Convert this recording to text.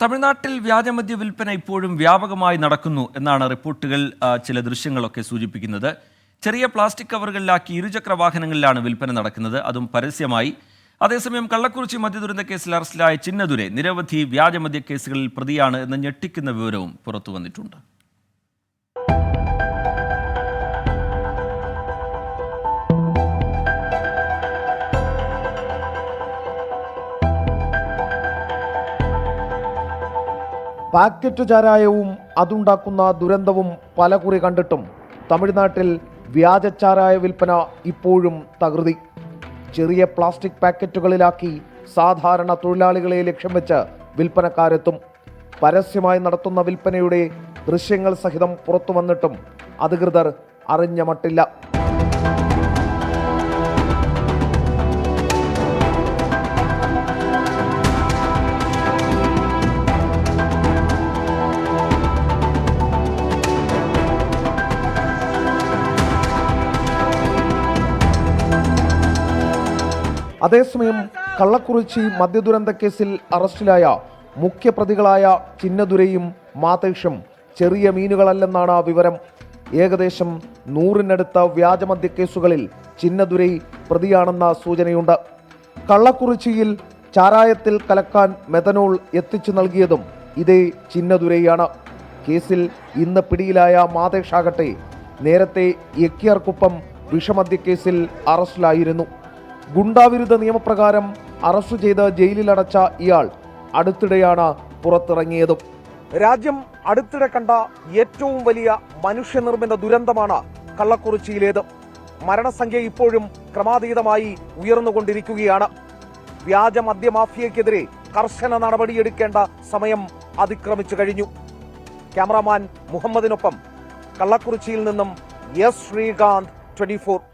തമിഴ്നാട്ടിൽ വ്യാജമദ്യ വിൽപ്പന ഇപ്പോഴും വ്യാപകമായി നടക്കുന്നു എന്നാണ് റിപ്പോർട്ടുകൾ. ചില ദൃശ്യങ്ങളൊക്കെ സൂചിപ്പിക്കുന്നത്. ചെറിയ പ്ലാസ്റ്റിക് കവറുകളിലാക്കി ഇരുചക്ര വാഹനങ്ങളിലാണ് വിൽപ്പന നടക്കുന്നത്, അതും പരസ്യമായി. അതേസമയം കള്ളക്കുറിച്ചി മദ്യദുരന്ത കേസിൽ അറസ്റ്റിലായ ചിന്നദുരൈ നിരവധി വ്യാജമദ്യ കേസുകളിൽ പ്രതിയാണ് എന്ന ഞെട്ടിക്കുന്ന വിവരവും പുറത്തു വന്നിട്ടുണ്ട്. പാക്കറ്റ് ചാരായവും അതുണ്ടാക്കുന്ന ദുരന്തവും പലകുറി കണ്ടിട്ടും തമിഴ്നാട്ടിൽ വ്യാജച്ചാരായ വിൽപ്പന ഇപ്പോഴും തകൃതി. ചെറിയ പ്ലാസ്റ്റിക് പാക്കറ്റുകളിലാക്കി സാധാരണ തൊഴിലാളികളെ ലക്ഷ്യം വെച്ച് വിൽപ്പനക്കാരെത്തും. പരസ്യമായി നടത്തുന്ന വിൽപ്പനയുടെ ദൃശ്യങ്ങൾ സഹിതം പുറത്തു വന്നിട്ടും അധികൃതർ അറിഞ്ഞ മട്ടില്ല. അതേസമയം കള്ളക്കുറിച്ചി മദ്യദുരന്ത കേസിൽ അറസ്റ്റിലായ മുഖ്യപ്രതികളായ ചിന്നദുരൈയും മാതേഷും ചെറിയ മീനുകളല്ലെന്നാണ് വിവരം. ഏകദേശം 100-നടുത്ത വ്യാജമദ്യ കേസുകളിൽ ചിന്നദുരൈ പ്രതിയാണെന്ന സൂചനയുണ്ട്. കള്ളക്കുറിച്ചിയിൽ ചാരായത്തിൽ കലക്കാൻ മെഥനോൾ എത്തിച്ചു നൽകിയതും ഇതേ ചിന്നദുരൈയാണ്. കേസിൽ ഇന്ന് പിടിയിലായ മാതേഷാകട്ടെ നേരത്തെ യക്കിയാർകുപ്പം വിഷമദ്യ കേസിൽ അറസ്റ്റിലായിരുന്നു. ഗുണ്ടാവിരുദ്ധ നിയമപ്രകാരം അറസ്റ്റ് ചെയ്ത് ജയിലിലടച്ച ഇയാൾ അടുത്തിടെയാണ് പുറത്തിറങ്ങിയതും. രാജ്യം അടുത്തിടെ കണ്ട ഏറ്റവും വലിയ മനുഷ്യനിർമ്മിത ദുരന്തമാണ് കള്ളക്കുറിച്ചിയിലേത്. മരണസംഖ്യ ഇപ്പോഴും ക്രമാതീതമായി ഉയർന്നുകൊണ്ടിരിക്കുകയാണ്. വ്യാജ മദ്യമാഫിയക്കെതിരെ കർശന നടപടിയെടുക്കേണ്ട സമയം അതിക്രമിച്ചു കഴിഞ്ഞു. ക്യാമറാമാൻ മുഹമ്മദിനൊപ്പം കള്ളക്കുറിച്ചിയിൽ നിന്നും എസ് ശ്രീകാന്ത്, 24.